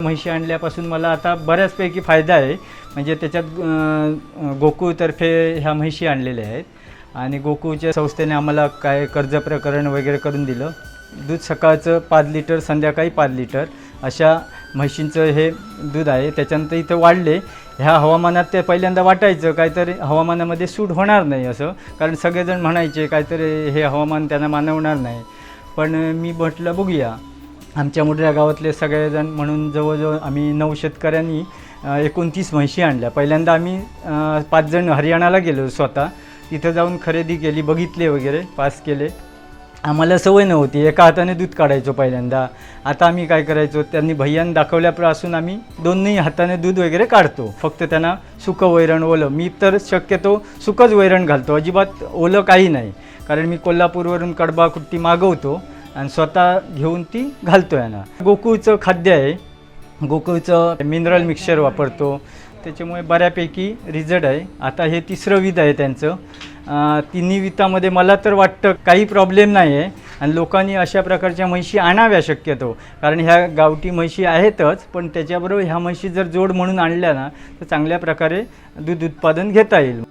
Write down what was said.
म्हशी आणल्यापासून मला आता बऱ्याचपैकी फायदा आहे. म्हणजे त्याच्यात गोकुळतर्फे ह्या म्हशी आणलेल्या आहेत आणि गोकुळच्या संस्थेने आम्हाला काय कर्ज प्रकरण वगैरे करून दिलं. दूध सकाळचं 5 लिटर, संध्याकाळी 5 लिटर अशा म्हशींचं हे दूध आहे. त्याच्यानंतर इथं वाढले. ह्या हवामानात ते पहिल्यांदा वाटायचं काहीतरी हवामानामध्ये सूट होणार नाही असं, कारण सगळेजण म्हणायचे काहीतरी हे हवामान त्यांना मानवणार नाही. पण मी म्हटलं बघूया. आमच्या मोठ्या गावातले सगळेजण म्हणून जवळजवळ आम्ही 9 शेतकऱ्यांनी 29 म्हशी आणल्या. पहिल्यांदा आम्ही 5 जण हरियाणाला गेलो, स्वतः तिथं जाऊन खरेदी केली, बघितले वगैरे, पास केले. आम्हाला सवय नव्हती, एका हाताने दूध काढायचो पहिल्यांदा. आता आम्ही काय करायचो, त्यांनी भैयान दाखवल्यापासून आम्ही दोन्ही हाताने दूध वगैरे काढतो. फक्त त्यांना सुकं वैरण, ओलं. मी तर शक्यतो सुकंच वैरण घालतो, अजिबात ओलं काही नाही. कारण मी कोल्हापूरवरून कडबा कुट्टी मागवतो आणि स्वतः घेऊन ती घालतो यांना. गोकुळचं खाद्य आहे, गोकुळचं मिनरल मिक्सचर वापरतो, त्याच्यामुळे बऱ्यापैकी रिझल्ट आहे. आता हे 3रं विध आहे त्यांचं. तिन्ही वितामध्ये मला तर वाटतं काही प्रॉब्लेम नाही आहे आणि लोकांनी अशा प्रकारच्या म्हशी आणाव्या शक्यतो. कारण ह्या गावठी म्हशी आहेतच, पण त्याच्याबरोबर ह्या म्हशी जर जोड म्हणून आणल्या ना तर चांगल्या प्रकारे दूध उत्पादन घेता येईल.